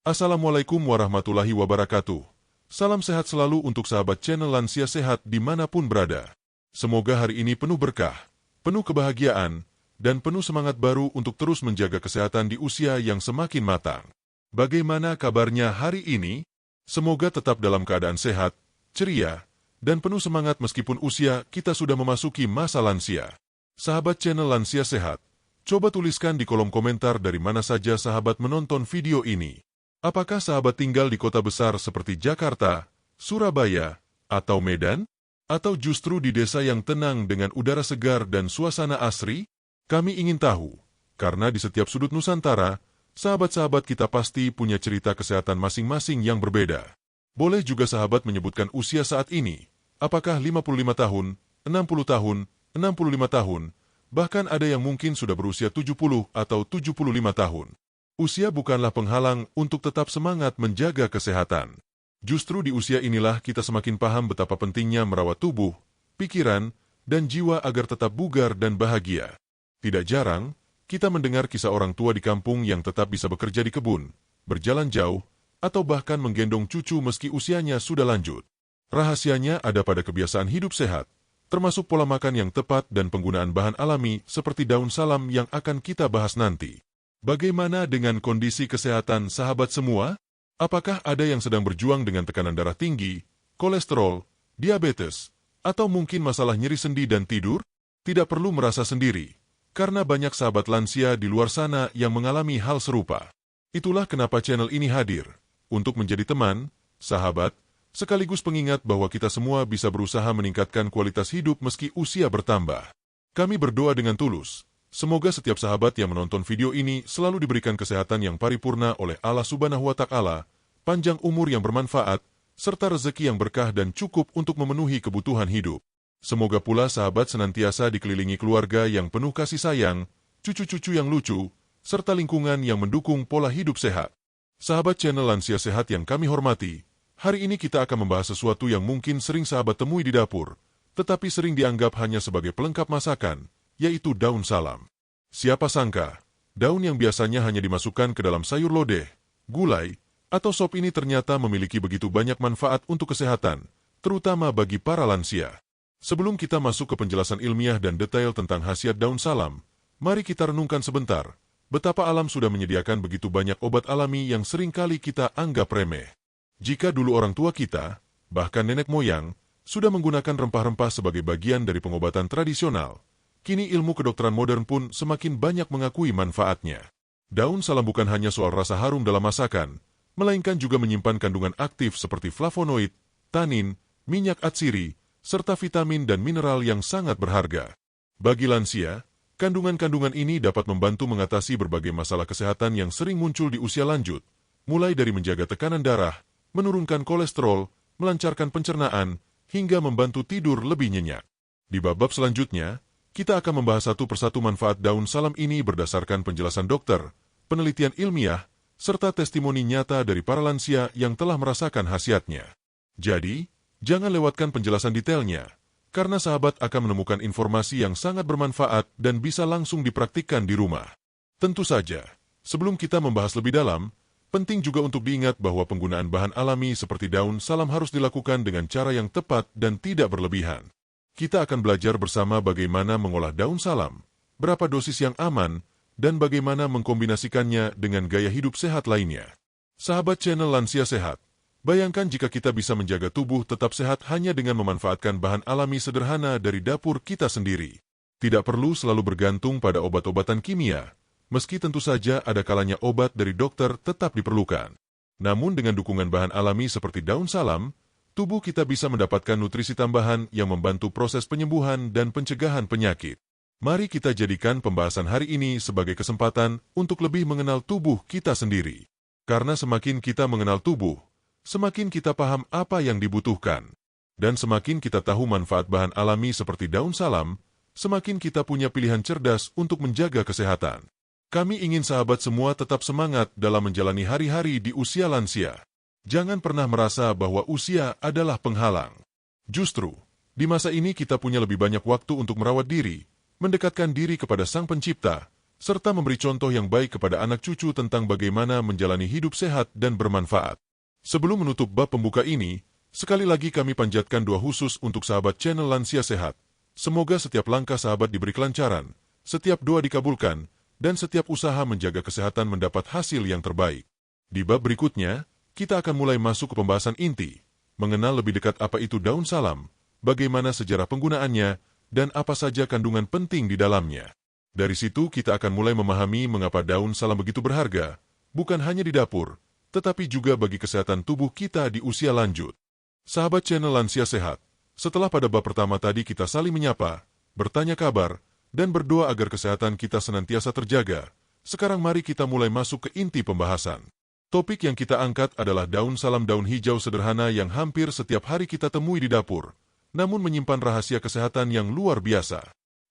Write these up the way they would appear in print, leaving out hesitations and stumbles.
Assalamualaikum warahmatullahi wabarakatuh. Salam sehat selalu untuk sahabat channel Lansia Sehat dimanapun berada. Semoga hari ini penuh berkah, penuh kebahagiaan, dan penuh semangat baru untuk terus menjaga kesehatan di usia yang semakin matang. Bagaimana kabarnya hari ini? Semoga tetap dalam keadaan sehat, ceria, dan penuh semangat meskipun usia kita sudah memasuki masa lansia. Sahabat channel Lansia Sehat, coba tuliskan di kolom komentar dari mana saja sahabat menonton video ini. Apakah sahabat tinggal di kota besar seperti Jakarta, Surabaya, atau Medan? Atau justru di desa yang tenang dengan udara segar dan suasana asri? Kami ingin tahu, karena di setiap sudut Nusantara, sahabat-sahabat kita pasti punya cerita kesehatan masing-masing yang berbeda. Boleh juga sahabat menyebutkan usia saat ini, apakah 55 tahun, 60 tahun, 65 tahun, bahkan ada yang mungkin sudah berusia 70 atau 75 tahun. Usia bukanlah penghalang untuk tetap semangat menjaga kesehatan. Justru di usia inilah kita semakin paham betapa pentingnya merawat tubuh, pikiran, dan jiwa agar tetap bugar dan bahagia. Tidak jarang, kita mendengar kisah orang tua di kampung yang tetap bisa bekerja di kebun, berjalan jauh, atau bahkan menggendong cucu meski usianya sudah lanjut. Rahasianya ada pada kebiasaan hidup sehat, termasuk pola makan yang tepat dan penggunaan bahan alami seperti daun salam yang akan kita bahas nanti. Bagaimana dengan kondisi kesehatan sahabat semua? Apakah ada yang sedang berjuang dengan tekanan darah tinggi, kolesterol, diabetes, atau mungkin masalah nyeri sendi dan tidur? Tidak perlu merasa sendiri, karena banyak sahabat lansia di luar sana yang mengalami hal serupa. Itulah kenapa channel ini hadir, untuk menjadi teman, sahabat, sekaligus pengingat bahwa kita semua bisa berusaha meningkatkan kualitas hidup meski usia bertambah. Kami berdoa dengan tulus. Semoga setiap sahabat yang menonton video ini selalu diberikan kesehatan yang paripurna oleh Allah Subhanahu wa Ta'ala, panjang umur yang bermanfaat, serta rezeki yang berkah dan cukup untuk memenuhi kebutuhan hidup. Semoga pula sahabat senantiasa dikelilingi keluarga yang penuh kasih sayang, cucu-cucu yang lucu, serta lingkungan yang mendukung pola hidup sehat. Sahabat channel Lansia Sehat yang kami hormati, hari ini kita akan membahas sesuatu yang mungkin sering sahabat temui di dapur, tetapi sering dianggap hanya sebagai pelengkap masakan, yaitu daun salam. Siapa sangka, daun yang biasanya hanya dimasukkan ke dalam sayur lodeh, gulai, atau sop ini ternyata memiliki begitu banyak manfaat untuk kesehatan, terutama bagi para lansia. Sebelum kita masuk ke penjelasan ilmiah dan detail tentang khasiat daun salam, mari kita renungkan sebentar, betapa alam sudah menyediakan begitu banyak obat alami yang seringkali kita anggap remeh. Jika dulu orang tua kita, bahkan nenek moyang, sudah menggunakan rempah-rempah sebagai bagian dari pengobatan tradisional, kini ilmu kedokteran modern pun semakin banyak mengakui manfaatnya. Daun salam bukan hanya soal rasa harum dalam masakan, melainkan juga menyimpan kandungan aktif seperti flavonoid, tanin, minyak atsiri, serta vitamin dan mineral yang sangat berharga. Bagi lansia, kandungan-kandungan ini dapat membantu mengatasi berbagai masalah kesehatan yang sering muncul di usia lanjut, mulai dari menjaga tekanan darah, menurunkan kolesterol, melancarkan pencernaan, hingga membantu tidur lebih nyenyak. Di bab selanjutnya, kita akan membahas satu persatu manfaat daun salam ini berdasarkan penjelasan dokter, penelitian ilmiah, serta testimoni nyata dari para lansia yang telah merasakan khasiatnya. Jadi, jangan lewatkan penjelasan detailnya, karena sahabat akan menemukan informasi yang sangat bermanfaat dan bisa langsung dipraktikkan di rumah. Tentu saja, sebelum kita membahas lebih dalam, penting juga untuk diingat bahwa penggunaan bahan alami seperti daun salam harus dilakukan dengan cara yang tepat dan tidak berlebihan. Kita akan belajar bersama bagaimana mengolah daun salam, berapa dosis yang aman, dan bagaimana mengkombinasikannya dengan gaya hidup sehat lainnya. Sahabat channel Lansia Sehat, bayangkan jika kita bisa menjaga tubuh tetap sehat hanya dengan memanfaatkan bahan alami sederhana dari dapur kita sendiri. Tidak perlu selalu bergantung pada obat-obatan kimia, meski tentu saja ada kalanya obat dari dokter tetap diperlukan. Namun dengan dukungan bahan alami seperti daun salam, tubuh kita bisa mendapatkan nutrisi tambahan yang membantu proses penyembuhan dan pencegahan penyakit. Mari kita jadikan pembahasan hari ini sebagai kesempatan untuk lebih mengenal tubuh kita sendiri. Karena semakin kita mengenal tubuh, semakin kita paham apa yang dibutuhkan. Dan semakin kita tahu manfaat bahan alami seperti daun salam, semakin kita punya pilihan cerdas untuk menjaga kesehatan. Kami ingin sahabat semua tetap semangat dalam menjalani hari-hari di usia lansia. Jangan pernah merasa bahwa usia adalah penghalang. Justru, di masa ini kita punya lebih banyak waktu untuk merawat diri, mendekatkan diri kepada Sang Pencipta, serta memberi contoh yang baik kepada anak cucu tentang bagaimana menjalani hidup sehat dan bermanfaat. Sebelum menutup bab pembuka ini, sekali lagi kami panjatkan doa khusus untuk sahabat channel Lansia Sehat. Semoga setiap langkah sahabat diberi kelancaran, setiap doa dikabulkan, dan setiap usaha menjaga kesehatan mendapat hasil yang terbaik. Di bab berikutnya, kita akan mulai masuk ke pembahasan inti, mengenal lebih dekat apa itu daun salam, bagaimana sejarah penggunaannya, dan apa saja kandungan penting di dalamnya. Dari situ kita akan mulai memahami mengapa daun salam begitu berharga, bukan hanya di dapur, tetapi juga bagi kesehatan tubuh kita di usia lanjut. Sahabat channel Lansia Sehat, setelah pada bab pertama tadi kita saling menyapa, bertanya kabar, dan berdoa agar kesehatan kita senantiasa terjaga, sekarang mari kita mulai masuk ke inti pembahasan. Topik yang kita angkat adalah daun salam, daun hijau sederhana yang hampir setiap hari kita temui di dapur, namun menyimpan rahasia kesehatan yang luar biasa.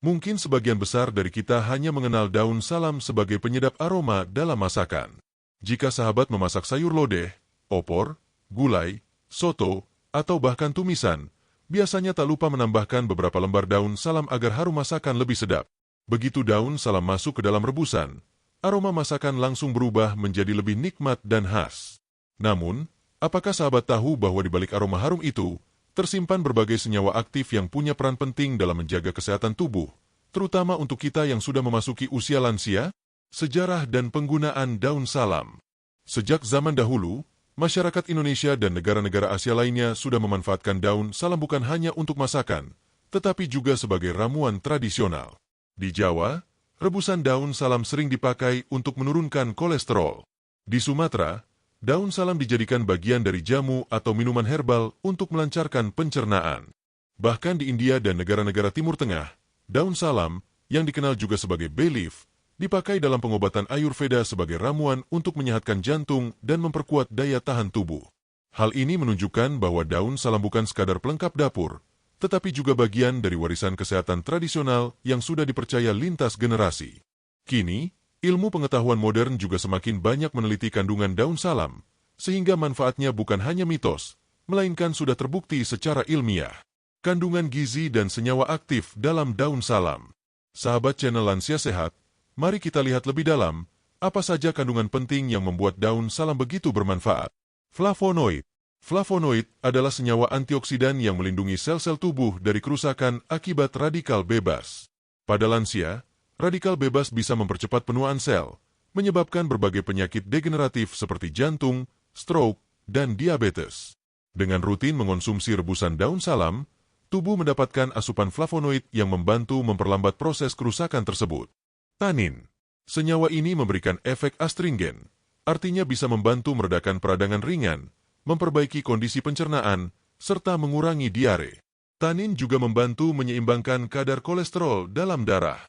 Mungkin sebagian besar dari kita hanya mengenal daun salam sebagai penyedap aroma dalam masakan. Jika sahabat memasak sayur lodeh, opor, gulai, soto, atau bahkan tumisan, biasanya tak lupa menambahkan beberapa lembar daun salam agar harum masakan lebih sedap. Begitu daun salam masuk ke dalam rebusan, aroma masakan langsung berubah menjadi lebih nikmat dan khas. Namun, apakah sahabat tahu bahwa di balik aroma harum itu, tersimpan berbagai senyawa aktif yang punya peran penting dalam menjaga kesehatan tubuh, terutama untuk kita yang sudah memasuki usia lansia? Sejarah dan penggunaan daun salam. Sejak zaman dahulu, masyarakat Indonesia dan negara-negara Asia lainnya sudah memanfaatkan daun salam bukan hanya untuk masakan, tetapi juga sebagai ramuan tradisional. Di Jawa, rebusan daun salam sering dipakai untuk menurunkan kolesterol. Di Sumatera, daun salam dijadikan bagian dari jamu atau minuman herbal untuk melancarkan pencernaan. Bahkan di India dan negara-negara Timur Tengah, daun salam, yang dikenal juga sebagai bay leaf, dipakai dalam pengobatan Ayurveda sebagai ramuan untuk menyehatkan jantung dan memperkuat daya tahan tubuh. Hal ini menunjukkan bahwa daun salam bukan sekadar pelengkap dapur, tetapi juga bagian dari warisan kesehatan tradisional yang sudah dipercaya lintas generasi. Kini, ilmu pengetahuan modern juga semakin banyak meneliti kandungan daun salam, sehingga manfaatnya bukan hanya mitos, melainkan sudah terbukti secara ilmiah. Kandungan gizi dan senyawa aktif dalam daun salam. Sahabat channel Lansia Sehat, mari kita lihat lebih dalam, apa saja kandungan penting yang membuat daun salam begitu bermanfaat. Flavonoid. Flavonoid adalah senyawa antioksidan yang melindungi sel-sel tubuh dari kerusakan akibat radikal bebas. Pada lansia, radikal bebas bisa mempercepat penuaan sel, menyebabkan berbagai penyakit degeneratif seperti jantung, stroke, dan diabetes. Dengan rutin mengonsumsi rebusan daun salam, tubuh mendapatkan asupan flavonoid yang membantu memperlambat proses kerusakan tersebut. Tanin. Senyawa ini memberikan efek astringen, artinya bisa membantu meredakan peradangan ringan, memperbaiki kondisi pencernaan, serta mengurangi diare. Tanin juga membantu menyeimbangkan kadar kolesterol dalam darah.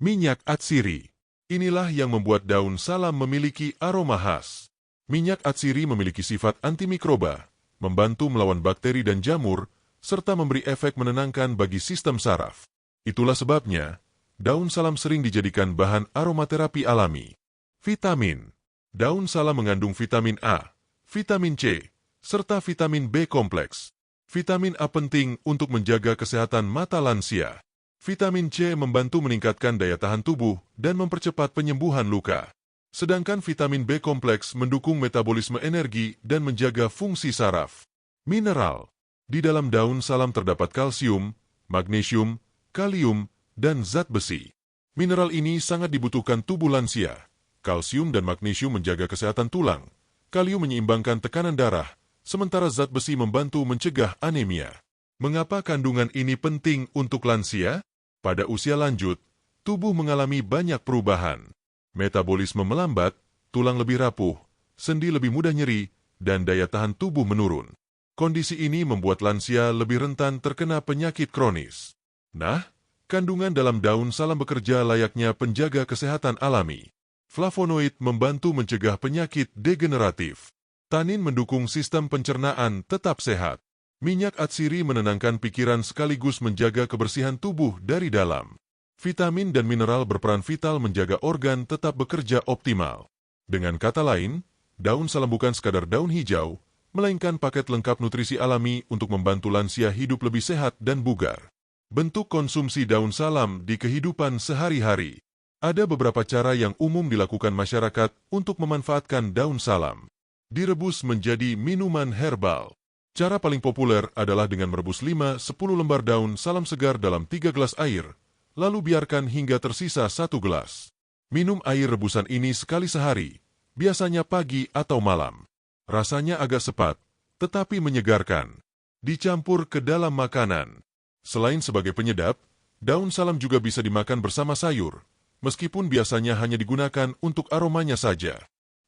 Minyak atsiri. Inilah yang membuat daun salam memiliki aroma khas. Minyak atsiri memiliki sifat antimikroba, membantu melawan bakteri dan jamur, serta memberi efek menenangkan bagi sistem saraf. Itulah sebabnya, daun salam sering dijadikan bahan aromaterapi alami. Vitamin. Daun salam mengandung vitamin A, vitamin C, serta vitamin B kompleks. Vitamin A penting untuk menjaga kesehatan mata lansia. Vitamin C membantu meningkatkan daya tahan tubuh dan mempercepat penyembuhan luka. Sedangkan vitamin B kompleks mendukung metabolisme energi dan menjaga fungsi saraf. Mineral. Di dalam daun salam terdapat kalsium, magnesium, kalium, dan zat besi. Mineral ini sangat dibutuhkan tubuh lansia. Kalsium dan magnesium menjaga kesehatan tulang. Kalium menyeimbangkan tekanan darah, sementara zat besi membantu mencegah anemia. Mengapa kandungan ini penting untuk lansia? Pada usia lanjut, tubuh mengalami banyak perubahan. Metabolisme melambat, tulang lebih rapuh, sendi lebih mudah nyeri, dan daya tahan tubuh menurun. Kondisi ini membuat lansia lebih rentan terkena penyakit kronis. Nah, kandungan dalam daun salam bekerja layaknya penjaga kesehatan alami. Flavonoid membantu mencegah penyakit degeneratif. Tanin mendukung sistem pencernaan tetap sehat. Minyak atsiri menenangkan pikiran sekaligus menjaga kebersihan tubuh dari dalam. Vitamin dan mineral berperan vital menjaga organ tetap bekerja optimal. Dengan kata lain, daun salam bukan sekadar daun hijau, melainkan paket lengkap nutrisi alami untuk membantu lansia hidup lebih sehat dan bugar. Bentuk konsumsi daun salam di kehidupan sehari-hari. Ada beberapa cara yang umum dilakukan masyarakat untuk memanfaatkan daun salam. Direbus menjadi minuman herbal. Cara paling populer adalah dengan merebus 5-10 lembar daun salam segar dalam 3 gelas air, lalu biarkan hingga tersisa 1 gelas. Minum air rebusan ini sekali sehari, biasanya pagi atau malam. Rasanya agak sepat, tetapi menyegarkan. Dicampur ke dalam makanan. Selain sebagai penyedap, daun salam juga bisa dimakan bersama sayur, meskipun biasanya hanya digunakan untuk aromanya saja.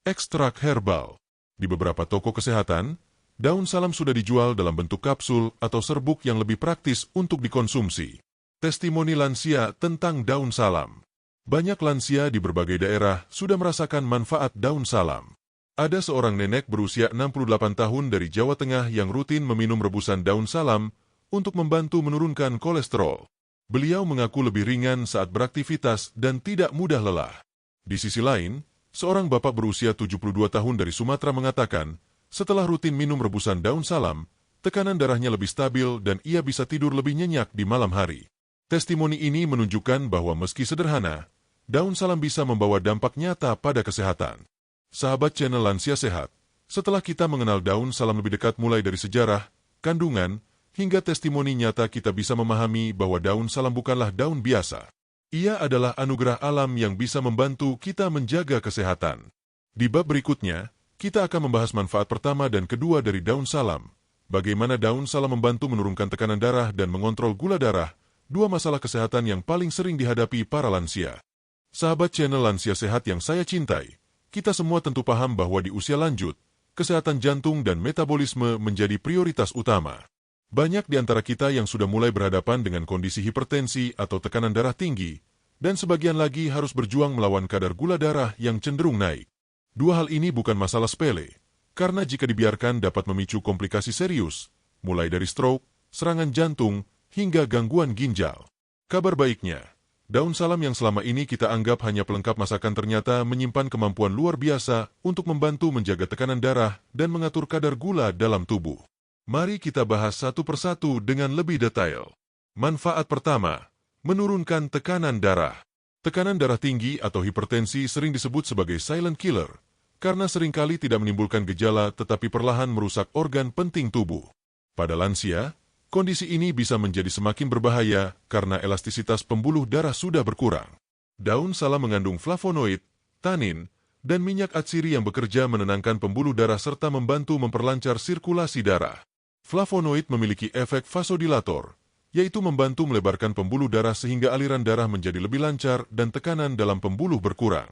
Ekstrak herbal. Di beberapa toko kesehatan, daun salam sudah dijual dalam bentuk kapsul atau serbuk yang lebih praktis untuk dikonsumsi. Testimoni lansia tentang daun salam. Banyak lansia di berbagai daerah sudah merasakan manfaat daun salam. Ada seorang nenek berusia 68 tahun dari Jawa Tengah yang rutin meminum rebusan daun salam untuk membantu menurunkan kolesterol. Beliau mengaku lebih ringan saat beraktivitas dan tidak mudah lelah. Di sisi lain, seorang bapak berusia 72 tahun dari Sumatera mengatakan, setelah rutin minum rebusan daun salam, tekanan darahnya lebih stabil dan ia bisa tidur lebih nyenyak di malam hari. Testimoni ini menunjukkan bahwa meski sederhana, daun salam bisa membawa dampak nyata pada kesehatan. Sahabat channel Lansia Sehat, setelah kita mengenal daun salam lebih dekat mulai dari sejarah, kandungan, hingga testimoni nyata kita bisa memahami bahwa daun salam bukanlah daun biasa. Ia adalah anugerah alam yang bisa membantu kita menjaga kesehatan. Di bab berikutnya, kita akan membahas manfaat pertama dan kedua dari daun salam. Bagaimana daun salam membantu menurunkan tekanan darah dan mengontrol gula darah, dua masalah kesehatan yang paling sering dihadapi para lansia. Sahabat channel Lansia Sehat yang saya cintai, kita semua tentu paham bahwa di usia lanjut, kesehatan jantung dan metabolisme menjadi prioritas utama. Banyak di antara kita yang sudah mulai berhadapan dengan kondisi hipertensi atau tekanan darah tinggi, dan sebagian lagi harus berjuang melawan kadar gula darah yang cenderung naik. Dua hal ini bukan masalah sepele, karena jika dibiarkan dapat memicu komplikasi serius, mulai dari stroke, serangan jantung, hingga gangguan ginjal. Kabar baiknya, daun salam yang selama ini kita anggap hanya pelengkap masakan ternyata menyimpan kemampuan luar biasa untuk membantu menjaga tekanan darah dan mengatur kadar gula dalam tubuh. Mari kita bahas satu persatu dengan lebih detail. Manfaat pertama, menurunkan tekanan darah. Tekanan darah tinggi atau hipertensi sering disebut sebagai silent killer, karena seringkali tidak menimbulkan gejala tetapi perlahan merusak organ penting tubuh. Pada lansia, kondisi ini bisa menjadi semakin berbahaya karena elastisitas pembuluh darah sudah berkurang. Daun salam mengandung flavonoid, tanin, dan minyak atsiri yang bekerja menenangkan pembuluh darah serta membantu memperlancar sirkulasi darah. Flavonoid memiliki efek vasodilator, yaitu membantu melebarkan pembuluh darah sehingga aliran darah menjadi lebih lancar dan tekanan dalam pembuluh berkurang.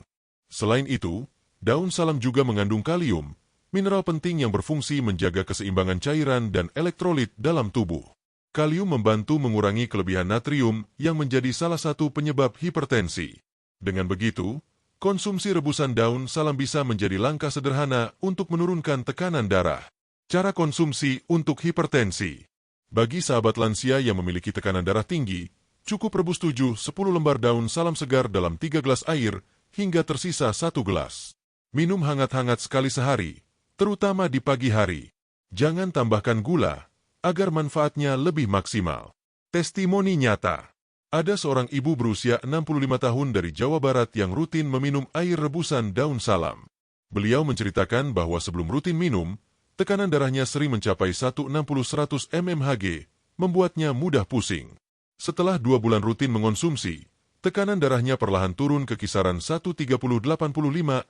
Selain itu, daun salam juga mengandung kalium, mineral penting yang berfungsi menjaga keseimbangan cairan dan elektrolit dalam tubuh. Kalium membantu mengurangi kelebihan natrium yang menjadi salah satu penyebab hipertensi. Dengan begitu, konsumsi rebusan daun salam bisa menjadi langkah sederhana untuk menurunkan tekanan darah. Cara konsumsi untuk hipertensi. Bagi sahabat lansia yang memiliki tekanan darah tinggi, cukup rebus 7-10 lembar daun salam segar dalam 3 gelas air hingga tersisa 1 gelas. Minum hangat-hangat sekali sehari, terutama di pagi hari. Jangan tambahkan gula, agar manfaatnya lebih maksimal. Testimoni nyata. Ada seorang ibu berusia 65 tahun dari Jawa Barat yang rutin meminum air rebusan daun salam. Beliau menceritakan bahwa sebelum rutin minum, tekanan darahnya sering mencapai 160-100 mmHg, membuatnya mudah pusing. Setelah 2 bulan rutin mengonsumsi, tekanan darahnya perlahan turun ke kisaran 130-85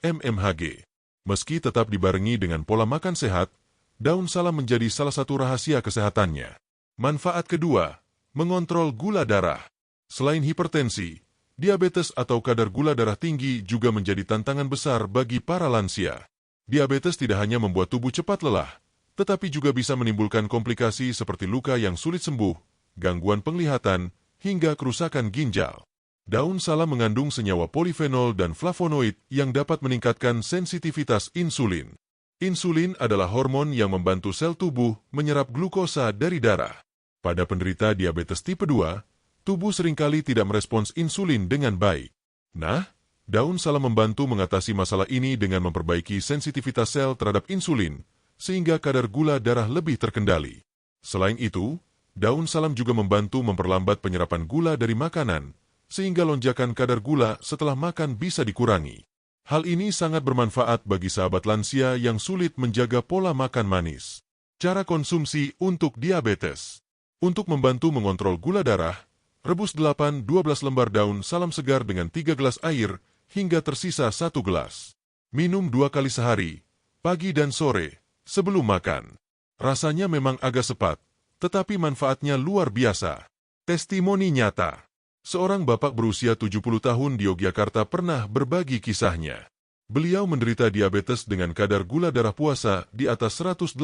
mmHg. Meski tetap dibarengi dengan pola makan sehat, daun salam menjadi salah satu rahasia kesehatannya. Manfaat kedua, mengontrol gula darah. Selain hipertensi, diabetes atau kadar gula darah tinggi juga menjadi tantangan besar bagi para lansia. Diabetes tidak hanya membuat tubuh cepat lelah, tetapi juga bisa menimbulkan komplikasi seperti luka yang sulit sembuh, gangguan penglihatan, hingga kerusakan ginjal. Daun salam mengandung senyawa polifenol dan flavonoid yang dapat meningkatkan sensitivitas insulin. Insulin adalah hormon yang membantu sel tubuh menyerap glukosa dari darah. Pada penderita diabetes tipe 2, tubuh seringkali tidak merespons insulin dengan baik. Nah, daun salam membantu mengatasi masalah ini dengan memperbaiki sensitivitas sel terhadap insulin, sehingga kadar gula darah lebih terkendali. Selain itu, daun salam juga membantu memperlambat penyerapan gula dari makanan, sehingga lonjakan kadar gula setelah makan bisa dikurangi. Hal ini sangat bermanfaat bagi sahabat lansia yang sulit menjaga pola makan manis. Cara konsumsi untuk diabetes. Untuk membantu mengontrol gula darah, rebus 8-12 lembar daun salam segar dengan 3 gelas air hingga tersisa 1 gelas. Minum 2 kali sehari, pagi dan sore, sebelum makan. Rasanya memang agak sepat, tetapi manfaatnya luar biasa. Testimoni nyata. Seorang bapak berusia 70 tahun di Yogyakarta pernah berbagi kisahnya. Beliau menderita diabetes dengan kadar gula darah puasa di atas 180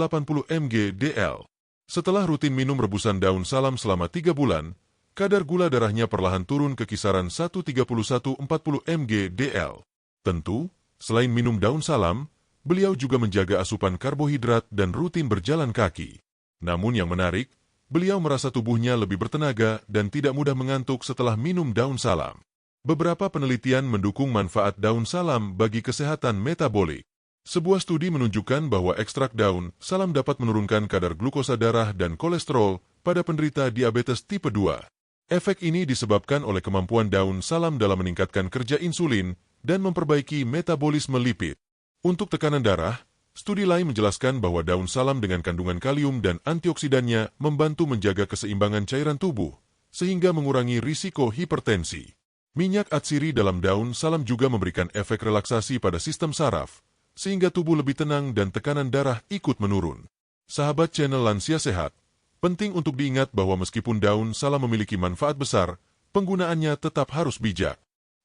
mg/dl. Setelah rutin minum rebusan daun salam selama 3 bulan, kadar gula darahnya perlahan turun ke kisaran 131-40 mg/dl. Tentu, selain minum daun salam, beliau juga menjaga asupan karbohidrat dan rutin berjalan kaki. Namun yang menarik, beliau merasa tubuhnya lebih bertenaga dan tidak mudah mengantuk setelah minum daun salam. Beberapa penelitian mendukung manfaat daun salam bagi kesehatan metabolik. Sebuah studi menunjukkan bahwa ekstrak daun salam dapat menurunkan kadar glukosa darah dan kolesterol pada penderita diabetes tipe 2. Efek ini disebabkan oleh kemampuan daun salam dalam meningkatkan kerja insulin dan memperbaiki metabolisme lipid. Untuk tekanan darah, studi lain menjelaskan bahwa daun salam dengan kandungan kalium dan antioksidannya membantu menjaga keseimbangan cairan tubuh, sehingga mengurangi risiko hipertensi. Minyak atsiri dalam daun salam juga memberikan efek relaksasi pada sistem saraf, sehingga tubuh lebih tenang dan tekanan darah ikut menurun. Sahabat channel Lansia Sehat, penting untuk diingat bahwa meskipun daun salam memiliki manfaat besar, penggunaannya tetap harus bijak.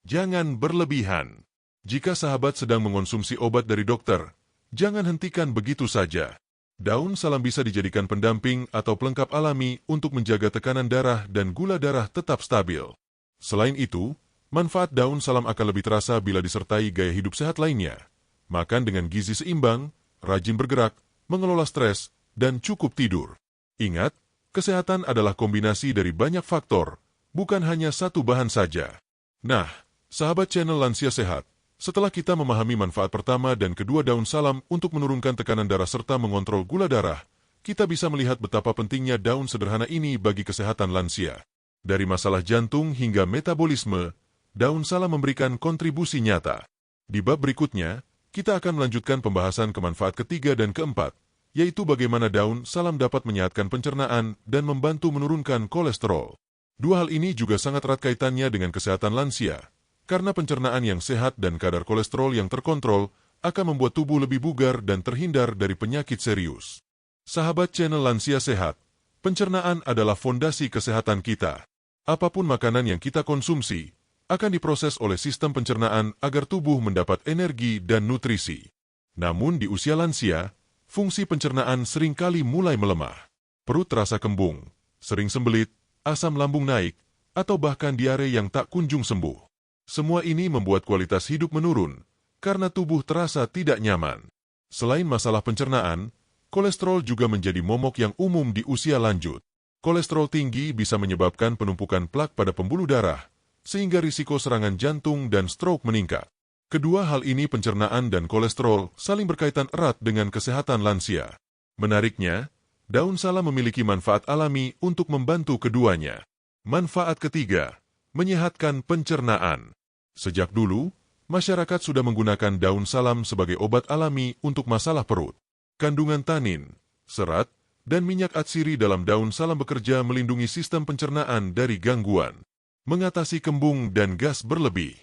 Jangan berlebihan. Jika sahabat sedang mengonsumsi obat dari dokter, jangan hentikan begitu saja. Daun salam bisa dijadikan pendamping atau pelengkap alami untuk menjaga tekanan darah dan gula darah tetap stabil. Selain itu, manfaat daun salam akan lebih terasa bila disertai gaya hidup sehat lainnya. Makan dengan gizi seimbang, rajin bergerak, mengelola stres, dan cukup tidur. Ingat, kesehatan adalah kombinasi dari banyak faktor, bukan hanya satu bahan saja. Nah, sahabat channel Lansia Sehat, setelah kita memahami manfaat pertama dan kedua daun salam untuk menurunkan tekanan darah serta mengontrol gula darah, kita bisa melihat betapa pentingnya daun sederhana ini bagi kesehatan lansia. Dari masalah jantung hingga metabolisme, daun salam memberikan kontribusi nyata. Di bab berikutnya, kita akan melanjutkan pembahasan ke manfaat ketiga dan keempat, yaitu bagaimana daun salam dapat menyehatkan pencernaan dan membantu menurunkan kolesterol. Dua hal ini juga sangat erat kaitannya dengan kesehatan lansia, karena pencernaan yang sehat dan kadar kolesterol yang terkontrol akan membuat tubuh lebih bugar dan terhindar dari penyakit serius. Sahabat channel Lansia Sehat, pencernaan adalah fondasi kesehatan kita. Apapun makanan yang kita konsumsi, akan diproses oleh sistem pencernaan agar tubuh mendapat energi dan nutrisi. Namun di usia lansia, fungsi pencernaan seringkali mulai melemah. Perut terasa kembung, sering sembelit, asam lambung naik, atau bahkan diare yang tak kunjung sembuh. Semua ini membuat kualitas hidup menurun, karena tubuh terasa tidak nyaman. Selain masalah pencernaan, kolesterol juga menjadi momok yang umum di usia lanjut. Kolesterol tinggi bisa menyebabkan penumpukan plak pada pembuluh darah, sehingga risiko serangan jantung dan stroke meningkat. Kedua hal ini, pencernaan dan kolesterol, saling berkaitan erat dengan kesehatan lansia. Menariknya, daun salam memiliki manfaat alami untuk membantu keduanya. Manfaat ketiga, menyehatkan pencernaan. Sejak dulu, masyarakat sudah menggunakan daun salam sebagai obat alami untuk masalah perut. Kandungan tanin, serat, dan minyak atsiri dalam daun salam bekerja melindungi sistem pencernaan dari gangguan. Mengatasi kembung dan gas berlebih.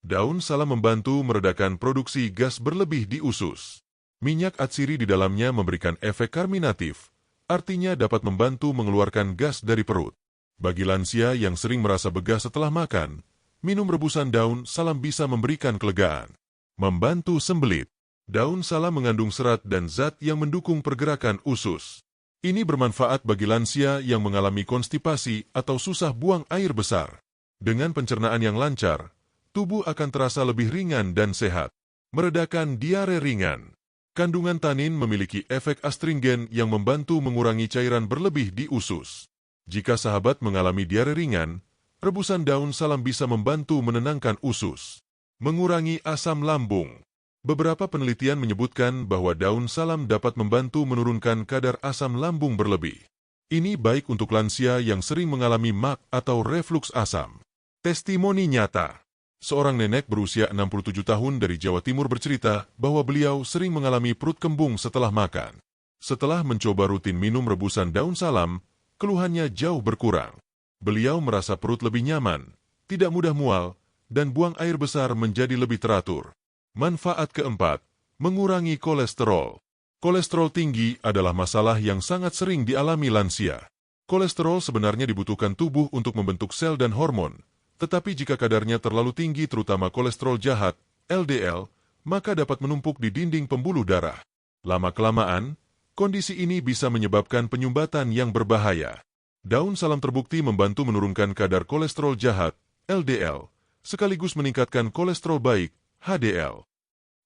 Daun salam membantu meredakan produksi gas berlebih di usus. Minyak atsiri di dalamnya memberikan efek karminatif, artinya dapat membantu mengeluarkan gas dari perut. Bagi lansia yang sering merasa begah setelah makan, minum rebusan daun salam bisa memberikan kelegaan. Membantu sembelit. Daun salam mengandung serat dan zat yang mendukung pergerakan usus. Ini bermanfaat bagi lansia yang mengalami konstipasi atau susah buang air besar. Dengan pencernaan yang lancar, tubuh akan terasa lebih ringan dan sehat. Meredakan diare ringan. Kandungan tanin memiliki efek astringen yang membantu mengurangi cairan berlebih di usus. Jika sahabat mengalami diare ringan, rebusan daun salam bisa membantu menenangkan usus. Mengurangi asam lambung. Beberapa penelitian menyebutkan bahwa daun salam dapat membantu menurunkan kadar asam lambung berlebih. Ini baik untuk lansia yang sering mengalami MAC atau refluks asam. Testimoni nyata. Seorang nenek berusia 67 tahun dari Jawa Timur bercerita bahwa beliau sering mengalami perut kembung setelah makan. Setelah mencoba rutin minum rebusan daun salam, keluhannya jauh berkurang. Beliau merasa perut lebih nyaman, tidak mudah mual, dan buang air besar menjadi lebih teratur. Manfaat keempat, mengurangi kolesterol. Kolesterol tinggi adalah masalah yang sangat sering dialami lansia. Kolesterol sebenarnya dibutuhkan tubuh untuk membentuk sel dan hormon, tetapi jika kadarnya terlalu tinggi terutama kolesterol jahat, LDL, maka dapat menumpuk di dinding pembuluh darah. Lama-kelamaan, kondisi ini bisa menyebabkan penyumbatan yang berbahaya. Daun salam terbukti membantu menurunkan kadar kolesterol jahat, LDL, sekaligus meningkatkan kolesterol baik, HDL.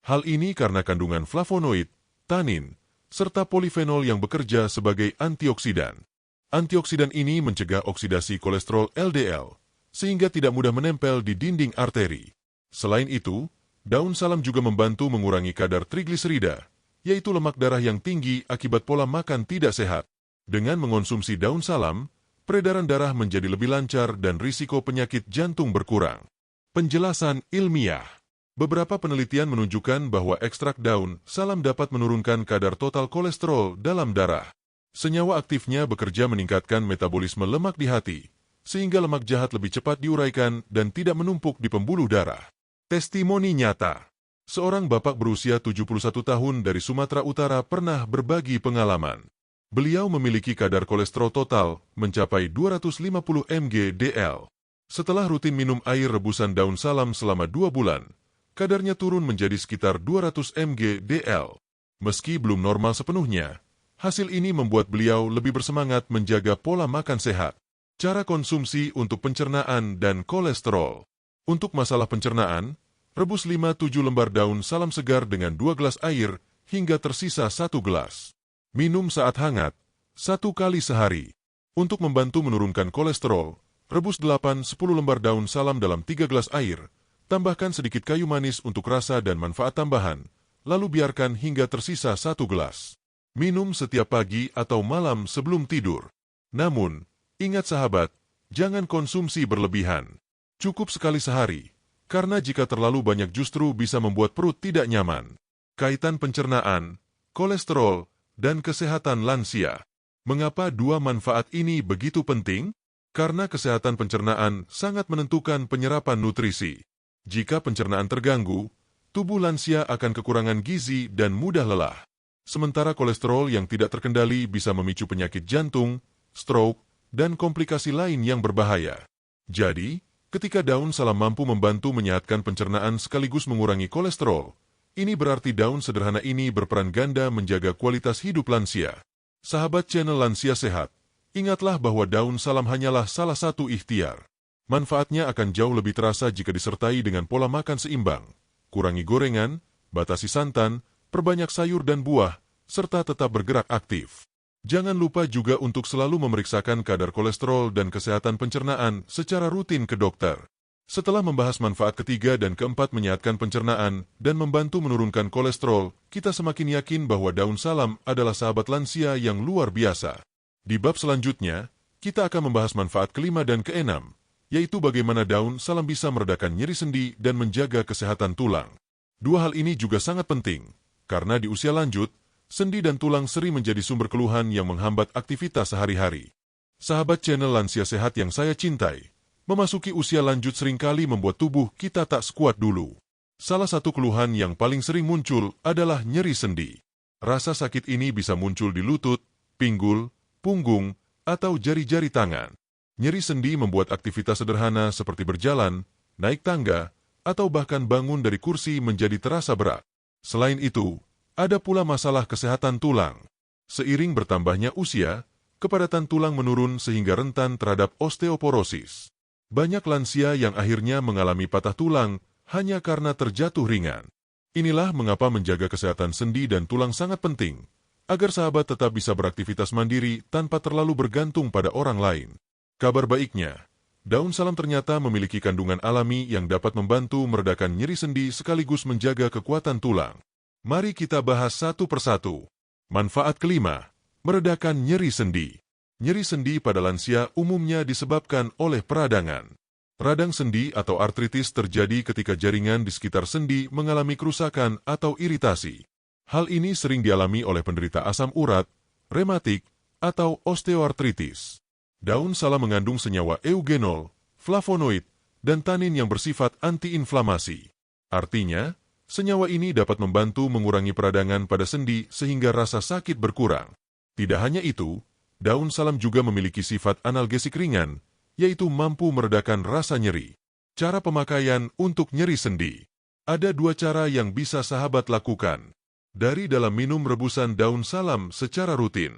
Hal ini karena kandungan flavonoid, tanin, serta polifenol yang bekerja sebagai antioksidan. Antioksidan ini mencegah oksidasi kolesterol LDL, sehingga tidak mudah menempel di dinding arteri. Selain itu, daun salam juga membantu mengurangi kadar trigliserida, yaitu lemak darah yang tinggi akibat pola makan tidak sehat. Dengan mengonsumsi daun salam, peredaran darah menjadi lebih lancar dan risiko penyakit jantung berkurang. Penjelasan ilmiah. Beberapa penelitian menunjukkan bahwa ekstrak daun salam dapat menurunkan kadar total kolesterol dalam darah. Senyawa aktifnya bekerja meningkatkan metabolisme lemak di hati, sehingga lemak jahat lebih cepat diuraikan dan tidak menumpuk di pembuluh darah. Testimoni nyata. Seorang bapak berusia 71 tahun dari Sumatera Utara pernah berbagi pengalaman. Beliau memiliki kadar kolesterol total mencapai 250 mg/dl. Setelah rutin minum air rebusan daun salam selama 2 bulan, kadarnya turun menjadi sekitar 200 mg/dl. Meski belum normal sepenuhnya, hasil ini membuat beliau lebih bersemangat menjaga pola makan sehat. Cara konsumsi untuk pencernaan dan kolesterol. Untuk masalah pencernaan, rebus 5-7 lembar daun salam segar dengan 2 gelas air hingga tersisa 1 gelas. Minum saat hangat, 1 kali sehari. Untuk membantu menurunkan kolesterol, rebus 8-10 lembar daun salam dalam 3 gelas air, tambahkan sedikit kayu manis untuk rasa dan manfaat tambahan, lalu biarkan hingga tersisa 1 gelas. Minum setiap pagi atau malam sebelum tidur. Namun, ingat sahabat, jangan konsumsi berlebihan. Cukup sekali sehari, karena jika terlalu banyak justru bisa membuat perut tidak nyaman. Kaitan pencernaan, kolesterol, dan kesehatan lansia. Mengapa dua manfaat ini begitu penting? Karena kesehatan pencernaan sangat menentukan penyerapan nutrisi. Jika pencernaan terganggu, tubuh lansia akan kekurangan gizi dan mudah lelah. Sementara kolesterol yang tidak terkendali bisa memicu penyakit jantung, stroke, dan komplikasi lain yang berbahaya. Jadi, ketika daun salam mampu membantu menyehatkan pencernaan sekaligus mengurangi kolesterol, ini berarti daun sederhana ini berperan ganda menjaga kualitas hidup lansia. Sahabat channel Lansia Sehat, ingatlah bahwa daun salam hanyalah salah satu ikhtiar. Manfaatnya akan jauh lebih terasa jika disertai dengan pola makan seimbang, kurangi gorengan, batasi santan, perbanyak sayur dan buah, serta tetap bergerak aktif. Jangan lupa juga untuk selalu memeriksakan kadar kolesterol dan kesehatan pencernaan secara rutin ke dokter. Setelah membahas manfaat ketiga dan keempat menyehatkan pencernaan dan membantu menurunkan kolesterol, kita semakin yakin bahwa daun salam adalah sahabat lansia yang luar biasa. Di bab selanjutnya, kita akan membahas manfaat kelima dan keenam, yaitu bagaimana daun salam bisa meredakan nyeri sendi dan menjaga kesehatan tulang. Dua hal ini juga sangat penting, karena di usia lanjut, sendi dan tulang sering menjadi sumber keluhan yang menghambat aktivitas sehari-hari. Sahabat channel Lansia Sehat yang saya cintai, memasuki usia lanjut seringkali membuat tubuh kita tak sekuat dulu. Salah satu keluhan yang paling sering muncul adalah nyeri sendi. Rasa sakit ini bisa muncul di lutut, pinggul, punggung, atau jari-jari tangan. Nyeri sendi membuat aktivitas sederhana seperti berjalan, naik tangga, atau bahkan bangun dari kursi menjadi terasa berat. Selain itu, ada pula masalah kesehatan tulang. Seiring bertambahnya usia, kepadatan tulang menurun sehingga rentan terhadap osteoporosis. Banyak lansia yang akhirnya mengalami patah tulang hanya karena terjatuh ringan. Inilah mengapa menjaga kesehatan sendi dan tulang sangat penting, agar sahabat tetap bisa beraktivitas mandiri tanpa terlalu bergantung pada orang lain. Kabar baiknya, daun salam ternyata memiliki kandungan alami yang dapat membantu meredakan nyeri sendi sekaligus menjaga kekuatan tulang. Mari kita bahas satu persatu. Manfaat kelima, meredakan nyeri sendi. Nyeri sendi pada lansia umumnya disebabkan oleh peradangan. Radang sendi atau artritis terjadi ketika jaringan di sekitar sendi mengalami kerusakan atau iritasi. Hal ini sering dialami oleh penderita asam urat, rematik, atau osteoartritis. Daun salam mengandung senyawa eugenol, flavonoid, dan tanin yang bersifat antiinflamasi. Artinya, senyawa ini dapat membantu mengurangi peradangan pada sendi sehingga rasa sakit berkurang. Tidak hanya itu, daun salam juga memiliki sifat analgesik ringan, yaitu mampu meredakan rasa nyeri. Cara pemakaian untuk nyeri sendi. Ada 2 cara yang bisa sahabat lakukan. Dari dalam minum rebusan daun salam secara rutin.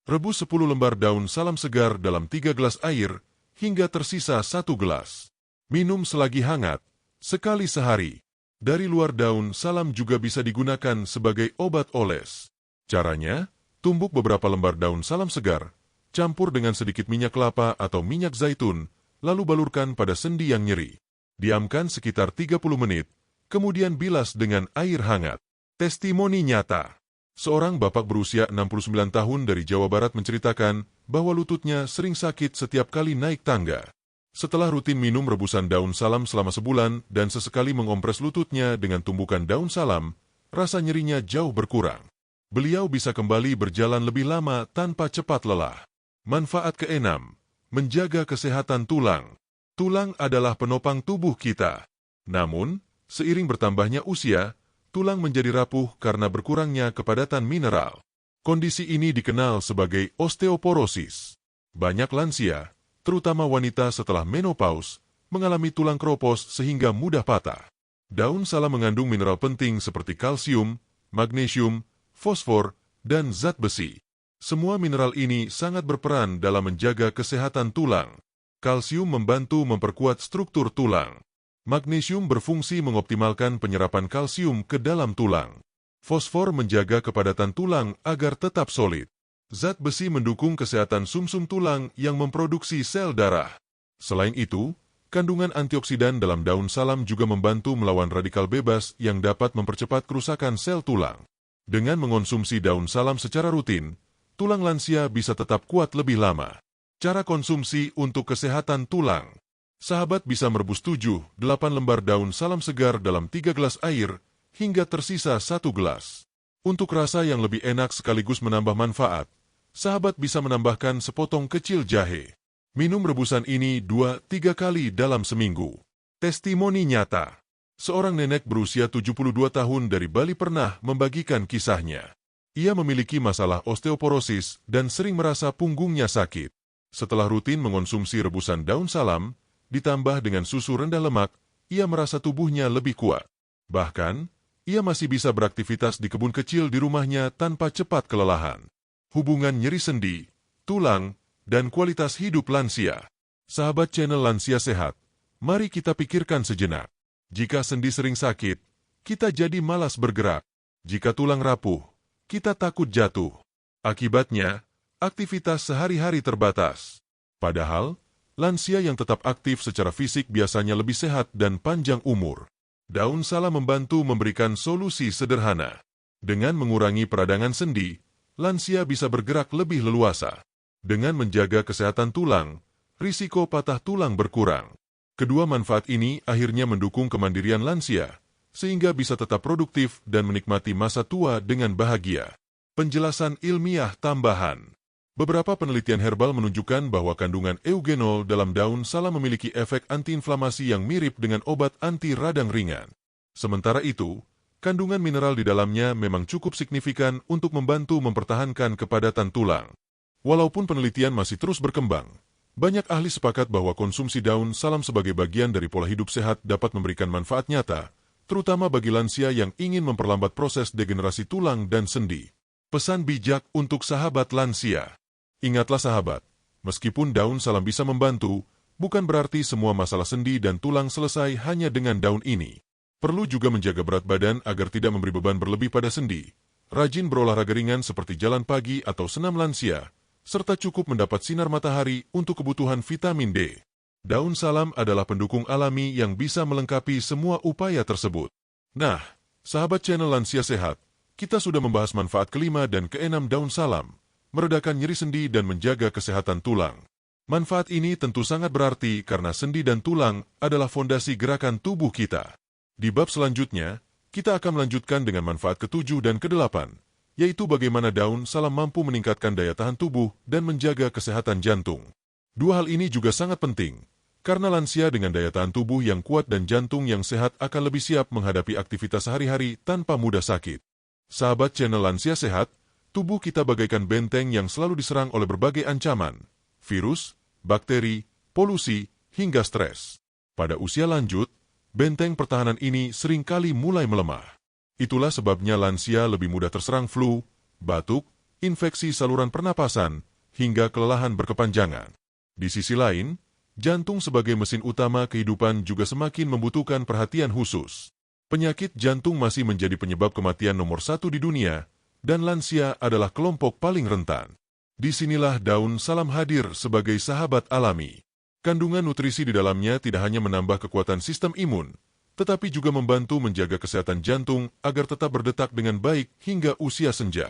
Rebus 10 lembar daun salam segar dalam 3 gelas air, hingga tersisa 1 gelas. Minum selagi hangat, sekali sehari. Dari luar daun salam juga bisa digunakan sebagai obat oles. Caranya, tumbuk beberapa lembar daun salam segar, campur dengan sedikit minyak kelapa atau minyak zaitun, lalu balurkan pada sendi yang nyeri. Diamkan sekitar 30 menit, kemudian bilas dengan air hangat. Testimoni nyata. Seorang bapak berusia 69 tahun dari Jawa Barat menceritakan bahwa lututnya sering sakit setiap kali naik tangga. Setelah rutin minum rebusan daun salam selama sebulan dan sesekali mengompres lututnya dengan tumbukan daun salam, rasa nyerinya jauh berkurang. Beliau bisa kembali berjalan lebih lama tanpa cepat lelah. Manfaat ke-6, menjaga kesehatan tulang. Tulang adalah penopang tubuh kita. Namun, seiring bertambahnya usia, tulang menjadi rapuh karena berkurangnya kepadatan mineral. Kondisi ini dikenal sebagai osteoporosis. Banyak lansia, terutama wanita setelah menopause, mengalami tulang keropos sehingga mudah patah. Daun salam mengandung mineral penting seperti kalsium, magnesium, fosfor, dan zat besi. Semua mineral ini sangat berperan dalam menjaga kesehatan tulang. Kalsium membantu memperkuat struktur tulang. Magnesium berfungsi mengoptimalkan penyerapan kalsium ke dalam tulang. Fosfor menjaga kepadatan tulang agar tetap solid. Zat besi mendukung kesehatan sumsum tulang yang memproduksi sel darah. Selain itu, kandungan antioksidan dalam daun salam juga membantu melawan radikal bebas yang dapat mempercepat kerusakan sel tulang. Dengan mengonsumsi daun salam secara rutin, tulang lansia bisa tetap kuat lebih lama. Cara konsumsi untuk kesehatan tulang. Sahabat bisa merebus 7-8 lembar daun salam segar dalam 3 gelas air, hingga tersisa 1 gelas. Untuk rasa yang lebih enak sekaligus menambah manfaat, sahabat bisa menambahkan sepotong kecil jahe. Minum rebusan ini 2-3 kali dalam seminggu. Testimoni nyata. Seorang nenek berusia 72 tahun dari Bali pernah membagikan kisahnya. Ia memiliki masalah osteoporosis dan sering merasa punggungnya sakit. Setelah rutin mengonsumsi rebusan daun salam, ditambah dengan susu rendah lemak, ia merasa tubuhnya lebih kuat. Bahkan, ia masih bisa beraktivitas di kebun kecil di rumahnya tanpa cepat kelelahan. Hubungan nyeri sendi, tulang, dan kualitas hidup lansia. Sahabat channel Lansia Sehat, mari kita pikirkan sejenak. Jika sendi sering sakit, kita jadi malas bergerak. Jika tulang rapuh, kita takut jatuh. Akibatnya, aktivitas sehari-hari terbatas. Padahal, lansia yang tetap aktif secara fisik biasanya lebih sehat dan panjang umur. Daun salam membantu memberikan solusi sederhana. Dengan mengurangi peradangan sendi, lansia bisa bergerak lebih leluasa. Dengan menjaga kesehatan tulang, risiko patah tulang berkurang. Kedua manfaat ini akhirnya mendukung kemandirian lansia, sehingga bisa tetap produktif dan menikmati masa tua dengan bahagia. Penjelasan ilmiah tambahan. Beberapa penelitian herbal menunjukkan bahwa kandungan eugenol dalam daun salam memiliki efek antiinflamasi yang mirip dengan obat anti radang ringan. Sementara itu, kandungan mineral di dalamnya memang cukup signifikan untuk membantu mempertahankan kepadatan tulang. Walaupun penelitian masih terus berkembang, banyak ahli sepakat bahwa konsumsi daun salam sebagai bagian dari pola hidup sehat dapat memberikan manfaat nyata, terutama bagi lansia yang ingin memperlambat proses degenerasi tulang dan sendi. Pesan bijak untuk sahabat lansia. Ingatlah sahabat, meskipun daun salam bisa membantu, bukan berarti semua masalah sendi dan tulang selesai hanya dengan daun ini. Perlu juga menjaga berat badan agar tidak memberi beban berlebih pada sendi. Rajin berolahraga ringan seperti jalan pagi atau senam lansia, serta cukup mendapat sinar matahari untuk kebutuhan vitamin D. Daun salam adalah pendukung alami yang bisa melengkapi semua upaya tersebut. Nah, sahabat channel Lansia Sehat, kita sudah membahas manfaat ke-5 dan ke-6 daun salam, meredakan nyeri sendi dan menjaga kesehatan tulang. Manfaat ini tentu sangat berarti karena sendi dan tulang adalah fondasi gerakan tubuh kita. Di bab selanjutnya, kita akan melanjutkan dengan manfaat ke-7 dan ke-8, yaitu bagaimana daun salam mampu meningkatkan daya tahan tubuh dan menjaga kesehatan jantung. Dua hal ini juga sangat penting, karena lansia dengan daya tahan tubuh yang kuat dan jantung yang sehat akan lebih siap menghadapi aktivitas sehari-hari tanpa mudah sakit. Sahabat channel Lansia Sehat, tubuh kita bagaikan benteng yang selalu diserang oleh berbagai ancaman, virus, bakteri, polusi, hingga stres. Pada usia lanjut, benteng pertahanan ini seringkali mulai melemah. Itulah sebabnya lansia lebih mudah terserang flu, batuk, infeksi saluran pernapasan, hingga kelelahan berkepanjangan. Di sisi lain, jantung sebagai mesin utama kehidupan juga semakin membutuhkan perhatian khusus. Penyakit jantung masih menjadi penyebab kematian nomor 1 di dunia, dan lansia adalah kelompok paling rentan. Disinilah daun salam hadir sebagai sahabat alami. Kandungan nutrisi di dalamnya tidak hanya menambah kekuatan sistem imun, tetapi juga membantu menjaga kesehatan jantung agar tetap berdetak dengan baik hingga usia senja.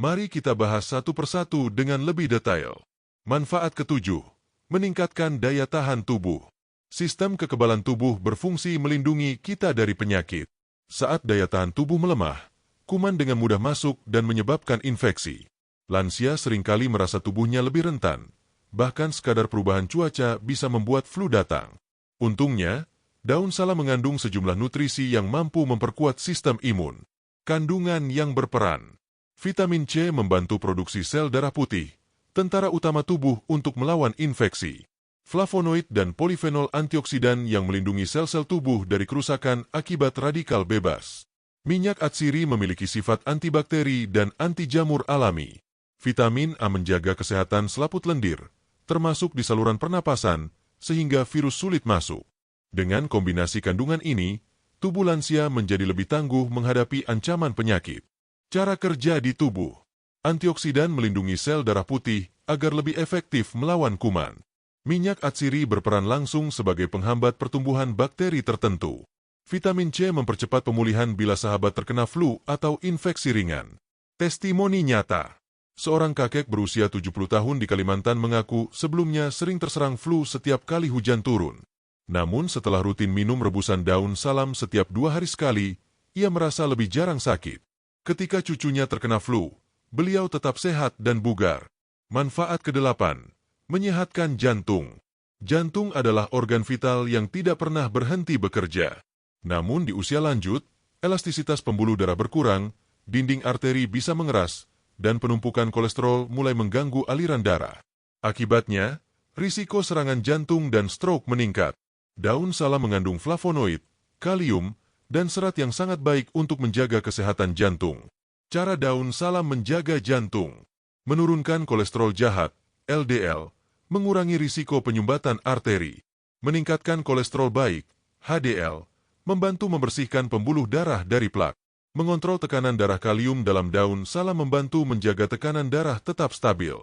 Mari kita bahas satu persatu dengan lebih detail. Manfaat ke-7, meningkatkan daya tahan tubuh. Sistem kekebalan tubuh berfungsi melindungi kita dari penyakit. Saat daya tahan tubuh melemah, kuman dengan mudah masuk dan menyebabkan infeksi. Lansia seringkali merasa tubuhnya lebih rentan, bahkan sekadar perubahan cuaca bisa membuat flu datang. Untungnya, daun salam mengandung sejumlah nutrisi yang mampu memperkuat sistem imun. Kandungan yang berperan. Vitamin C membantu produksi sel darah putih, tentara utama tubuh untuk melawan infeksi. Flavonoid dan polifenol antioksidan yang melindungi sel-sel tubuh dari kerusakan akibat radikal bebas. Minyak atsiri memiliki sifat antibakteri dan anti jamur alami. Vitamin A menjaga kesehatan selaput lendir, termasuk di saluran pernapasan, sehingga virus sulit masuk. Dengan kombinasi kandungan ini, tubuh lansia menjadi lebih tangguh menghadapi ancaman penyakit. Cara kerja di tubuh. Antioksidan melindungi sel darah putih agar lebih efektif melawan kuman. Minyak atsiri berperan langsung sebagai penghambat pertumbuhan bakteri tertentu. Vitamin C mempercepat pemulihan bila sahabat terkena flu atau infeksi ringan. Testimoni nyata. Seorang kakek berusia 70 tahun di Kalimantan mengaku sebelumnya sering terserang flu setiap kali hujan turun. Namun setelah rutin minum rebusan daun salam setiap 2 hari sekali, ia merasa lebih jarang sakit. Ketika cucunya terkena flu, beliau tetap sehat dan bugar. Manfaat ke-8, menyehatkan jantung. Jantung adalah organ vital yang tidak pernah berhenti bekerja. Namun di usia lanjut, elastisitas pembuluh darah berkurang, dinding arteri bisa mengeras, dan penumpukan kolesterol mulai mengganggu aliran darah. Akibatnya, risiko serangan jantung dan stroke meningkat. Daun salam mengandung flavonoid, kalium, dan serat yang sangat baik untuk menjaga kesehatan jantung. Cara daun salam menjaga jantung. Menurunkan kolesterol jahat, LDL, mengurangi risiko penyumbatan arteri. Meningkatkan kolesterol baik, HDL, membantu membersihkan pembuluh darah dari plak. Mengontrol tekanan darah. Kalium dalam daun salam membantu menjaga tekanan darah tetap stabil.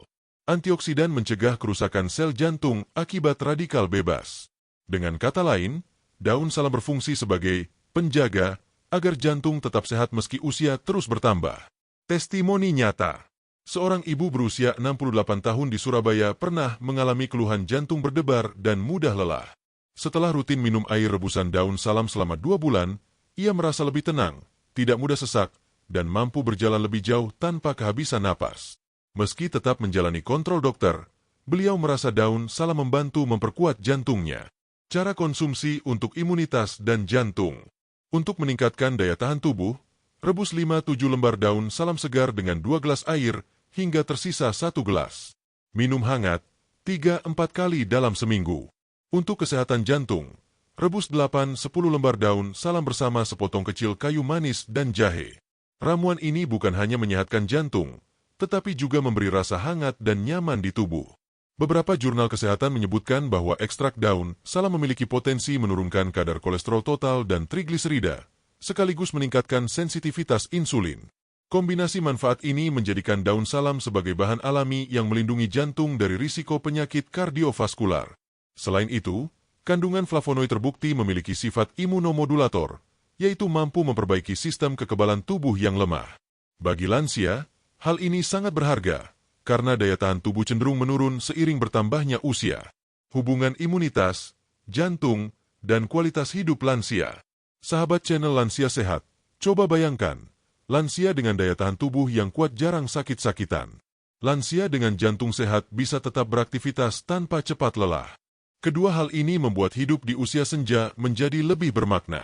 Antioksidan mencegah kerusakan sel jantung akibat radikal bebas. Dengan kata lain, daun salam berfungsi sebagai penjaga agar jantung tetap sehat meski usia terus bertambah. Testimoni nyata. Seorang ibu berusia 68 tahun di Surabaya pernah mengalami keluhan jantung berdebar dan mudah lelah. Setelah rutin minum air rebusan daun salam selama 2 bulan, ia merasa lebih tenang, tidak mudah sesak, dan mampu berjalan lebih jauh tanpa kehabisan napas. Meski tetap menjalani kontrol dokter, beliau merasa daun salam membantu memperkuat jantungnya. Cara konsumsi untuk imunitas dan jantung. Untuk meningkatkan daya tahan tubuh, rebus 5-7 lembar daun salam segar dengan 2 gelas air hingga tersisa 1 gelas. Minum hangat 3-4 kali dalam seminggu. Untuk kesehatan jantung, rebus 8-10 lembar daun salam bersama sepotong kecil kayu manis dan jahe. Ramuan ini bukan hanya menyehatkan jantung, tetapi juga memberi rasa hangat dan nyaman di tubuh. Beberapa jurnal kesehatan menyebutkan bahwa ekstrak daun salam memiliki potensi menurunkan kadar kolesterol total dan trigliserida, sekaligus meningkatkan sensitivitas insulin. Kombinasi manfaat ini menjadikan daun salam sebagai bahan alami yang melindungi jantung dari risiko penyakit kardiovaskular. Selain itu, kandungan flavonoid terbukti memiliki sifat imunomodulator, yaitu mampu memperbaiki sistem kekebalan tubuh yang lemah. Bagi lansia, hal ini sangat berharga, karena daya tahan tubuh cenderung menurun seiring bertambahnya usia. Hubungan imunitas, jantung, dan kualitas hidup lansia. Sahabat channel Lansia Sehat, coba bayangkan, lansia dengan daya tahan tubuh yang kuat jarang sakit-sakitan. Lansia dengan jantung sehat bisa tetap beraktivitas tanpa cepat lelah. Kedua hal ini membuat hidup di usia senja menjadi lebih bermakna.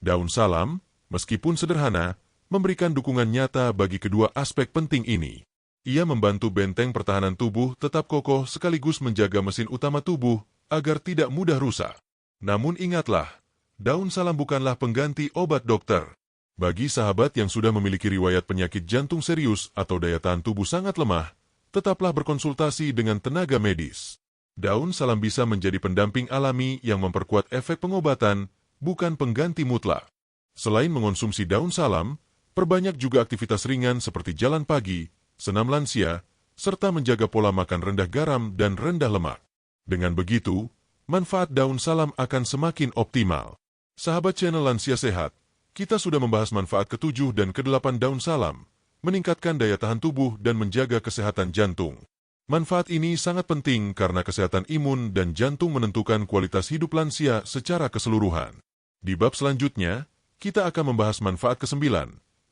Daun salam, meskipun sederhana, memberikan dukungan nyata bagi kedua aspek penting ini. Ia membantu benteng pertahanan tubuh tetap kokoh sekaligus menjaga mesin utama tubuh agar tidak mudah rusak. Namun ingatlah, daun salam bukanlah pengganti obat dokter. Bagi sahabat yang sudah memiliki riwayat penyakit jantung serius atau daya tahan tubuh sangat lemah, tetaplah berkonsultasi dengan tenaga medis. Daun salam bisa menjadi pendamping alami yang memperkuat efek pengobatan, bukan pengganti mutlak. Selain mengonsumsi daun salam, perbanyak juga aktivitas ringan seperti jalan pagi, senam lansia, serta menjaga pola makan rendah garam dan rendah lemak. Dengan begitu, manfaat daun salam akan semakin optimal. Sahabat channel Lansia Sehat, kita sudah membahas manfaat ke-7 dan ke-8 daun salam, meningkatkan daya tahan tubuh dan menjaga kesehatan jantung. Manfaat ini sangat penting karena kesehatan imun dan jantung menentukan kualitas hidup lansia secara keseluruhan. Di bab selanjutnya, kita akan membahas manfaat ke-9,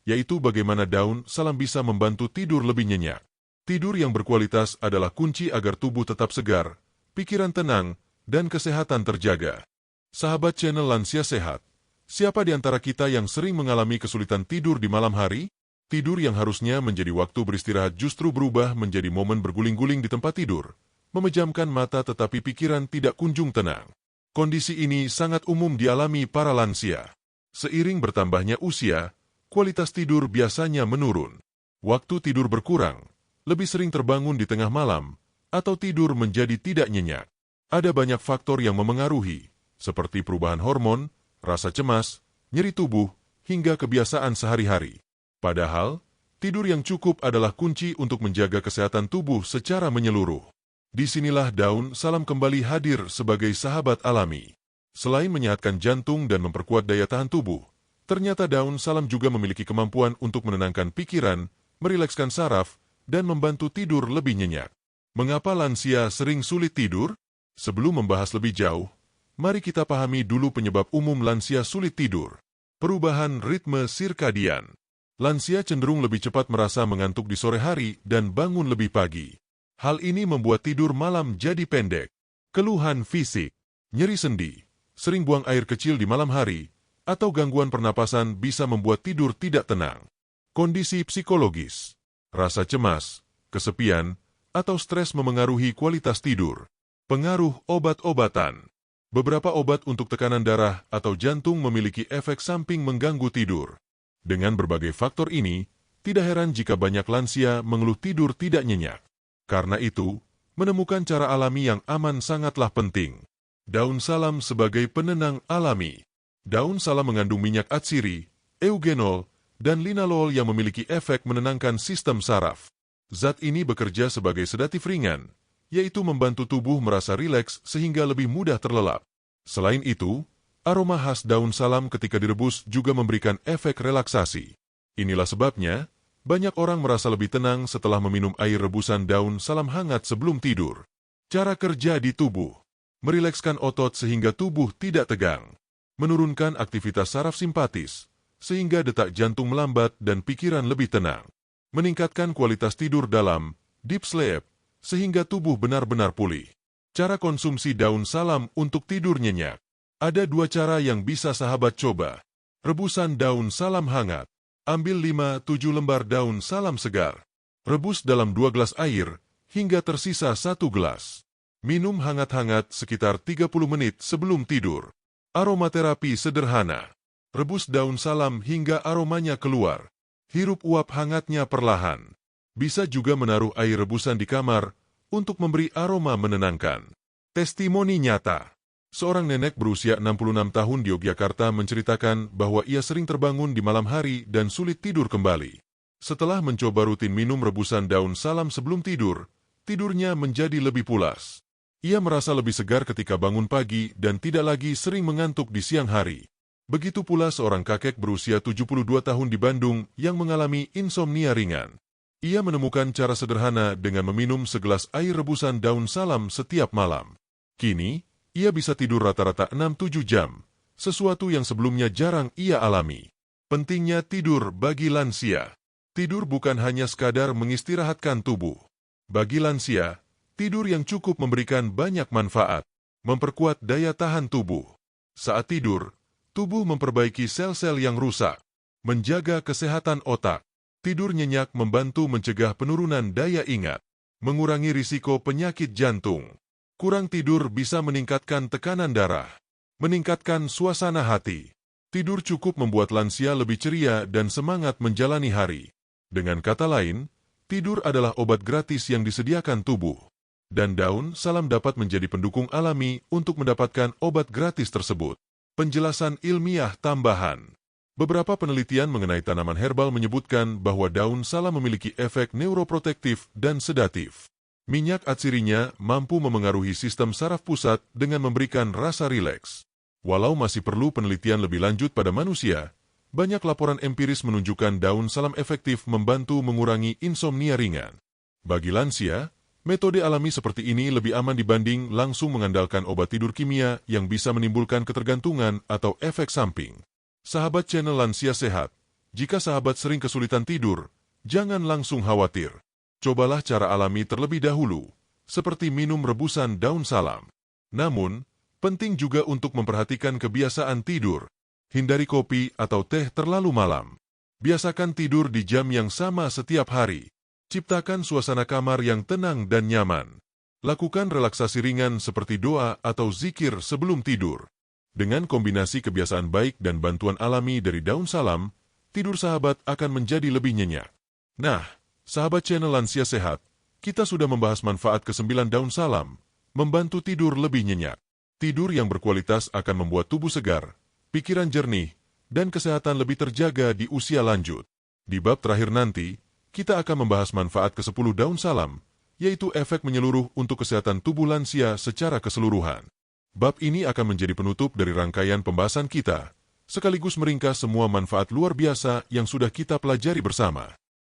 yaitu bagaimana daun salam bisa membantu tidur lebih nyenyak. Tidur yang berkualitas adalah kunci agar tubuh tetap segar, pikiran tenang, dan kesehatan terjaga. Sahabat channel Lansia Sehat, siapa di antara kita yang sering mengalami kesulitan tidur di malam hari? Tidur yang harusnya menjadi waktu beristirahat justru berubah menjadi momen berguling-guling di tempat tidur, memejamkan mata tetapi pikiran tidak kunjung tenang. Kondisi ini sangat umum dialami para lansia. Seiring bertambahnya usia, kualitas tidur biasanya menurun. Waktu tidur berkurang, lebih sering terbangun di tengah malam, atau tidur menjadi tidak nyenyak. Ada banyak faktor yang memengaruhi, seperti perubahan hormon, rasa cemas, nyeri tubuh, hingga kebiasaan sehari-hari. Padahal, tidur yang cukup adalah kunci untuk menjaga kesehatan tubuh secara menyeluruh. Disinilah daun salam kembali hadir sebagai sahabat alami. Selain menyehatkan jantung dan memperkuat daya tahan tubuh, ternyata daun salam juga memiliki kemampuan untuk menenangkan pikiran, merilekskan saraf, dan membantu tidur lebih nyenyak. Mengapa lansia sering sulit tidur? Sebelum membahas lebih jauh, mari kita pahami dulu penyebab umum lansia sulit tidur. Perubahan ritme sirkadian. Lansia cenderung lebih cepat merasa mengantuk di sore hari dan bangun lebih pagi. Hal ini membuat tidur malam jadi pendek. Keluhan fisik, nyeri sendi, sering buang air kecil di malam hari, atau gangguan pernapasan bisa membuat tidur tidak tenang. Kondisi psikologis, rasa cemas, kesepian, atau stres memengaruhi kualitas tidur. Pengaruh obat-obatan. Beberapa obat untuk tekanan darah atau jantung memiliki efek samping mengganggu tidur. Dengan berbagai faktor ini, tidak heran jika banyak lansia mengeluh tidur tidak nyenyak. Karena itu, menemukan cara alami yang aman sangatlah penting. Daun salam sebagai penenang alami. Daun salam mengandung minyak atsiri, eugenol, dan linalol yang memiliki efek menenangkan sistem saraf. Zat ini bekerja sebagai sedatif ringan, yaitu membantu tubuh merasa rileks sehingga lebih mudah terlelap. Selain itu, aroma khas daun salam ketika direbus juga memberikan efek relaksasi. Inilah sebabnya, banyak orang merasa lebih tenang setelah meminum air rebusan daun salam hangat sebelum tidur. Cara kerja di tubuh. Merilekskan otot sehingga tubuh tidak tegang. Menurunkan aktivitas saraf simpatis, sehingga detak jantung melambat dan pikiran lebih tenang. Meningkatkan kualitas tidur dalam, deep sleep, sehingga tubuh benar-benar pulih. Cara konsumsi daun salam untuk tidur nyenyak. Ada 2 cara yang bisa sahabat coba. Rebusan daun salam hangat. Ambil 5-7 lembar daun salam segar. Rebus dalam 2 gelas air, hingga tersisa 1 gelas. Minum hangat-hangat sekitar 30 menit sebelum tidur. Aromaterapi sederhana. Rebus daun salam hingga aromanya keluar. Hirup uap hangatnya perlahan. Bisa juga menaruh air rebusan di kamar untuk memberi aroma menenangkan. Testimoni nyata. Seorang nenek berusia 66 tahun di Yogyakarta menceritakan bahwa ia sering terbangun di malam hari dan sulit tidur kembali. Setelah mencoba rutin minum rebusan daun salam sebelum tidur, tidurnya menjadi lebih pulas. Ia merasa lebih segar ketika bangun pagi dan tidak lagi sering mengantuk di siang hari. Begitu pula seorang kakek berusia 72 tahun di Bandung yang mengalami insomnia ringan. Ia menemukan cara sederhana dengan meminum segelas air rebusan daun salam setiap malam. Kini, ia bisa tidur rata-rata 6-7 jam, sesuatu yang sebelumnya jarang ia alami. Pentingnya tidur bagi lansia. Tidur bukan hanya sekadar mengistirahatkan tubuh. Bagi lansia, tidur yang cukup memberikan banyak manfaat, memperkuat daya tahan tubuh. Saat tidur, tubuh memperbaiki sel-sel yang rusak, menjaga kesehatan otak. Tidur nyenyak membantu mencegah penurunan daya ingat, mengurangi risiko penyakit jantung. Kurang tidur bisa meningkatkan tekanan darah, meningkatkan suasana hati. Tidur cukup membuat lansia lebih ceria dan semangat menjalani hari. Dengan kata lain, tidur adalah obat gratis yang disediakan tubuh. Dan daun salam dapat menjadi pendukung alami untuk mendapatkan obat gratis tersebut. Penjelasan ilmiah tambahan. Beberapa penelitian mengenai tanaman herbal menyebutkan bahwa daun salam memiliki efek neuroprotektif dan sedatif. Minyak atsirinya mampu memengaruhi sistem saraf pusat dengan memberikan rasa rileks. Walau masih perlu penelitian lebih lanjut pada manusia, banyak laporan empiris menunjukkan daun salam efektif membantu mengurangi insomnia ringan. Bagi lansia, metode alami seperti ini lebih aman dibanding langsung mengandalkan obat tidur kimia yang bisa menimbulkan ketergantungan atau efek samping. Sahabat channel Lansia Sehat, jika sahabat sering kesulitan tidur, jangan langsung khawatir. Cobalah cara alami terlebih dahulu, seperti minum rebusan daun salam. Namun, penting juga untuk memperhatikan kebiasaan tidur. Hindari kopi atau teh terlalu malam. Biasakan tidur di jam yang sama setiap hari. Ciptakan suasana kamar yang tenang dan nyaman. Lakukan relaksasi ringan seperti doa atau zikir sebelum tidur. Dengan kombinasi kebiasaan baik dan bantuan alami dari daun salam, tidur sahabat akan menjadi lebih nyenyak. Nah, sahabat channel Lansia Sehat, kita sudah membahas manfaat ke-9 daun salam, membantu tidur lebih nyenyak. Tidur yang berkualitas akan membuat tubuh segar, pikiran jernih, dan kesehatan lebih terjaga di usia lanjut. Di bab terakhir nanti, kita akan membahas manfaat ke-10 daun salam, yaitu efek menyeluruh untuk kesehatan tubuh lansia secara keseluruhan. Bab ini akan menjadi penutup dari rangkaian pembahasan kita, sekaligus meringkas semua manfaat luar biasa yang sudah kita pelajari bersama.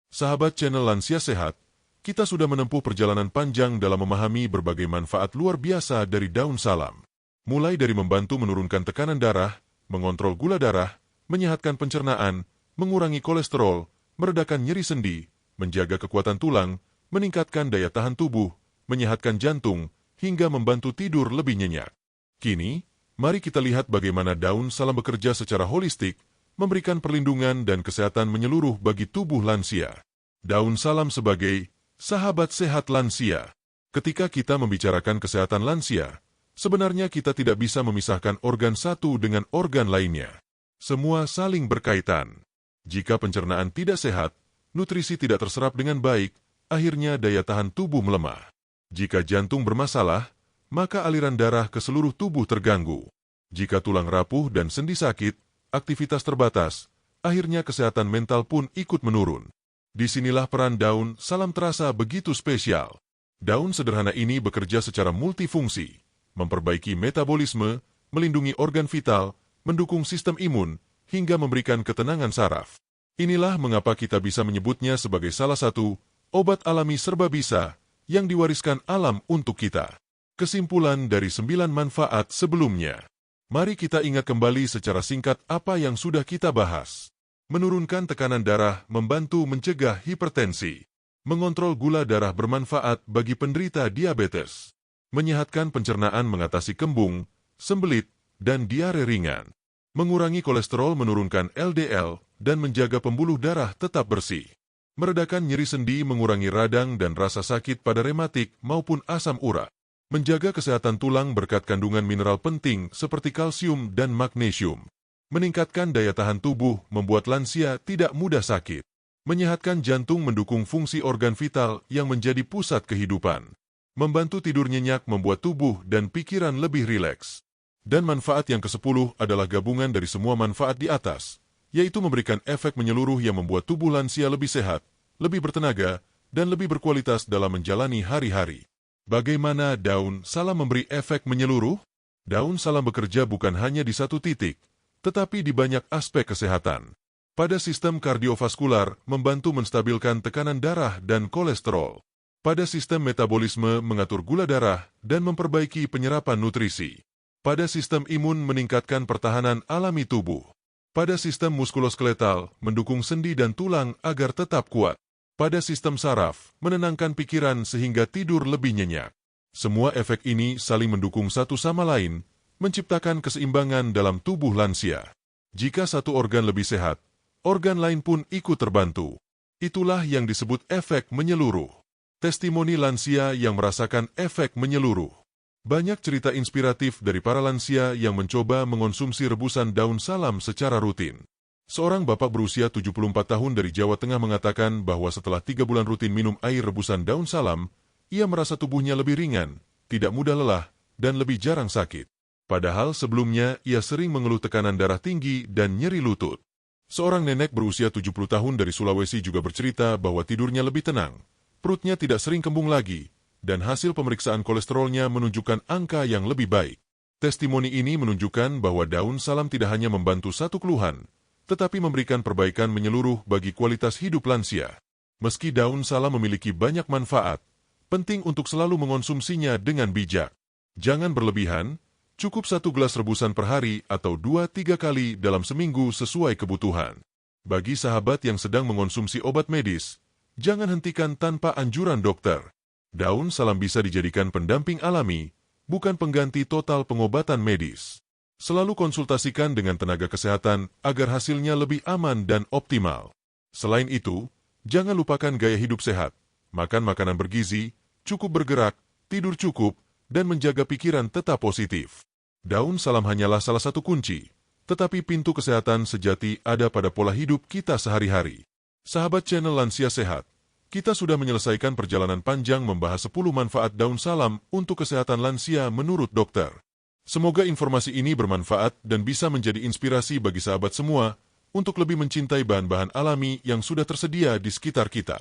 Sahabat channel Lansia Sehat, kita sudah menempuh perjalanan panjang dalam memahami berbagai manfaat luar biasa dari daun salam. Mulai dari membantu menurunkan tekanan darah, mengontrol gula darah, menyehatkan pencernaan, mengurangi kolesterol, meredakan nyeri sendi, menjaga kekuatan tulang, meningkatkan daya tahan tubuh, menyehatkan jantung, hingga membantu tidur lebih nyenyak. Kini, mari kita lihat bagaimana daun salam bekerja secara holistik, memberikan perlindungan dan kesehatan menyeluruh bagi tubuh lansia. Daun salam sebagai sahabat sehat lansia. Ketika kita membicarakan kesehatan lansia, sebenarnya kita tidak bisa memisahkan organ satu dengan organ lainnya. Semua saling berkaitan. Jika pencernaan tidak sehat, nutrisi tidak terserap dengan baik, akhirnya daya tahan tubuh melemah. Jika jantung bermasalah, maka aliran darah ke seluruh tubuh terganggu. Jika tulang rapuh dan sendi sakit, aktivitas terbatas, akhirnya kesehatan mental pun ikut menurun. Disinilah peran daun salam terasa begitu spesial. Daun sederhana ini bekerja secara multifungsi, memperbaiki metabolisme, melindungi organ vital, mendukung sistem imun, hingga memberikan ketenangan saraf. Inilah mengapa kita bisa menyebutnya sebagai salah satu obat alami serba bisa yang diwariskan alam untuk kita. Kesimpulan dari 9 manfaat sebelumnya. Mari kita ingat kembali secara singkat apa yang sudah kita bahas. Menurunkan tekanan darah membantu mencegah hipertensi. Mengontrol gula darah bermanfaat bagi penderita diabetes. Menyehatkan pencernaan mengatasi kembung, sembelit, dan diare ringan. Mengurangi kolesterol menurunkan LDL dan menjaga pembuluh darah tetap bersih. Meredakan nyeri sendi mengurangi radang dan rasa sakit pada rematik maupun asam urat. Menjaga kesehatan tulang berkat kandungan mineral penting seperti kalsium dan magnesium. Meningkatkan daya tahan tubuh membuat lansia tidak mudah sakit. Menyehatkan jantung mendukung fungsi organ vital yang menjadi pusat kehidupan. Membantu tidur nyenyak membuat tubuh dan pikiran lebih rileks. Dan manfaat yang ke-10 adalah gabungan dari semua manfaat di atas, yaitu memberikan efek menyeluruh yang membuat tubuh lansia lebih sehat, lebih bertenaga, dan lebih berkualitas dalam menjalani hari-hari. Bagaimana daun salam memberi efek menyeluruh? Daun salam bekerja bukan hanya di satu titik, tetapi di banyak aspek kesehatan. Pada sistem kardiovaskular, membantu menstabilkan tekanan darah dan kolesterol. Pada sistem metabolisme, mengatur gula darah dan memperbaiki penyerapan nutrisi. Pada sistem imun, meningkatkan pertahanan alami tubuh. Pada sistem muskuloskeletal, mendukung sendi dan tulang agar tetap kuat. Pada sistem saraf, menenangkan pikiran sehingga tidur lebih nyenyak. Semua efek ini saling mendukung satu sama lain, menciptakan keseimbangan dalam tubuh lansia. Jika satu organ lebih sehat, organ lain pun ikut terbantu. Itulah yang disebut efek menyeluruh. Testimoni lansia yang merasakan efek menyeluruh. Banyak cerita inspiratif dari para lansia yang mencoba mengonsumsi rebusan daun salam secara rutin. Seorang bapak berusia 74 tahun dari Jawa Tengah mengatakan bahwa setelah 3 bulan rutin minum air rebusan daun salam, ia merasa tubuhnya lebih ringan, tidak mudah lelah, dan lebih jarang sakit. Padahal sebelumnya ia sering mengeluh tekanan darah tinggi dan nyeri lutut. Seorang nenek berusia 70 tahun dari Sulawesi juga bercerita bahwa tidurnya lebih tenang, perutnya tidak sering kembung lagi, dan hasil pemeriksaan kolesterolnya menunjukkan angka yang lebih baik. Testimoni ini menunjukkan bahwa daun salam tidak hanya membantu satu keluhan, tetapi memberikan perbaikan menyeluruh bagi kualitas hidup lansia. Meski daun salam memiliki banyak manfaat, penting untuk selalu mengonsumsinya dengan bijak. Jangan berlebihan, cukup 1 gelas rebusan per hari atau 2-3 kali dalam seminggu sesuai kebutuhan. Bagi sahabat yang sedang mengonsumsi obat medis, jangan hentikan tanpa anjuran dokter. Daun salam bisa dijadikan pendamping alami, bukan pengganti total pengobatan medis. Selalu konsultasikan dengan tenaga kesehatan agar hasilnya lebih aman dan optimal. Selain itu, jangan lupakan gaya hidup sehat, makan makanan bergizi, cukup bergerak, tidur cukup, dan menjaga pikiran tetap positif. Daun salam hanyalah salah satu kunci, tetapi pintu kesehatan sejati ada pada pola hidup kita sehari-hari. Sahabat channel Lansia Sehat, kita sudah menyelesaikan perjalanan panjang membahas 10 manfaat daun salam untuk kesehatan lansia menurut dokter. Semoga informasi ini bermanfaat dan bisa menjadi inspirasi bagi sahabat semua untuk lebih mencintai bahan-bahan alami yang sudah tersedia di sekitar kita.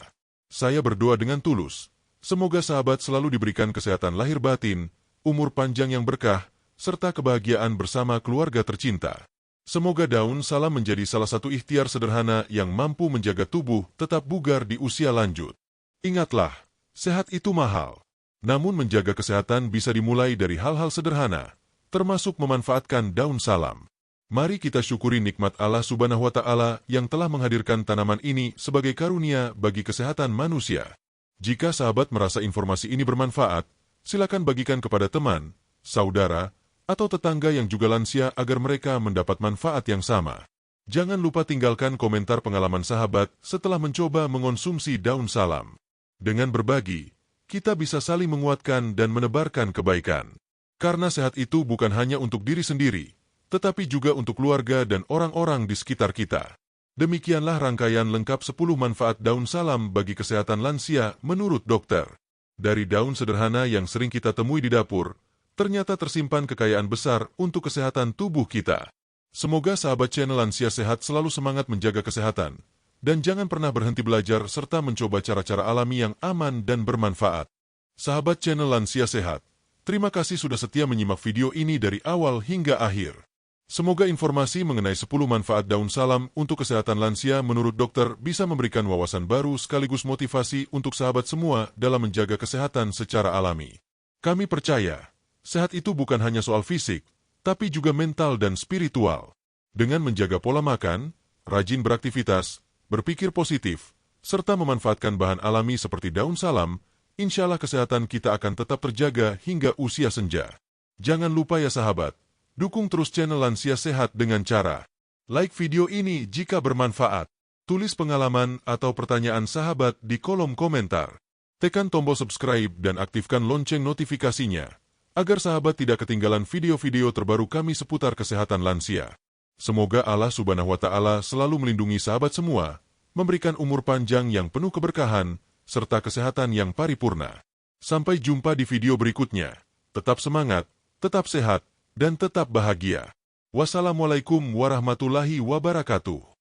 Saya berdoa dengan tulus, semoga sahabat selalu diberikan kesehatan lahir batin, umur panjang yang berkah, serta kebahagiaan bersama keluarga tercinta. Semoga daun salam menjadi salah satu ikhtiar sederhana yang mampu menjaga tubuh tetap bugar di usia lanjut. Ingatlah, sehat itu mahal. Namun menjaga kesehatan bisa dimulai dari hal-hal sederhana, termasuk memanfaatkan daun salam. Mari kita syukuri nikmat Allah Subhanahu wa Ta'ala yang telah menghadirkan tanaman ini sebagai karunia bagi kesehatan manusia. Jika sahabat merasa informasi ini bermanfaat, silakan bagikan kepada teman, saudara, atau tetangga yang juga lansia agar mereka mendapat manfaat yang sama. Jangan lupa tinggalkan komentar pengalaman sahabat setelah mencoba mengonsumsi daun salam. Dengan berbagi, kita bisa saling menguatkan dan menebarkan kebaikan. Karena sehat itu bukan hanya untuk diri sendiri, tetapi juga untuk keluarga dan orang-orang di sekitar kita. Demikianlah rangkaian lengkap 10 manfaat daun salam bagi kesehatan lansia menurut dokter. Dari daun sederhana yang sering kita temui di dapur, ternyata tersimpan kekayaan besar untuk kesehatan tubuh kita. Semoga sahabat channel Lansia Sehat selalu semangat menjaga kesehatan, dan jangan pernah berhenti belajar serta mencoba cara-cara alami yang aman dan bermanfaat. Sahabat channel Lansia Sehat, terima kasih sudah setia menyimak video ini dari awal hingga akhir. Semoga informasi mengenai 10 manfaat daun salam untuk kesehatan lansia menurut dokter bisa memberikan wawasan baru sekaligus motivasi untuk sahabat semua dalam menjaga kesehatan secara alami. Kami percaya, sehat itu bukan hanya soal fisik, tapi juga mental dan spiritual. Dengan menjaga pola makan, rajin beraktivitas, berpikir positif, serta memanfaatkan bahan alami seperti daun salam, insya Allah kesehatan kita akan tetap terjaga hingga usia senja. Jangan lupa ya sahabat, dukung terus channel Lansia Sehat dengan cara like video ini jika bermanfaat, tulis pengalaman atau pertanyaan sahabat di kolom komentar, tekan tombol subscribe dan aktifkan lonceng notifikasinya, agar sahabat tidak ketinggalan video-video terbaru kami seputar kesehatan lansia. Semoga Allah Subhanahu wa Ta'ala selalu melindungi sahabat semua, memberikan umur panjang yang penuh keberkahan, serta kesehatan yang paripurna. Sampai jumpa di video berikutnya. Tetap semangat, tetap sehat, dan tetap bahagia. Wassalamualaikum warahmatullahi wabarakatuh.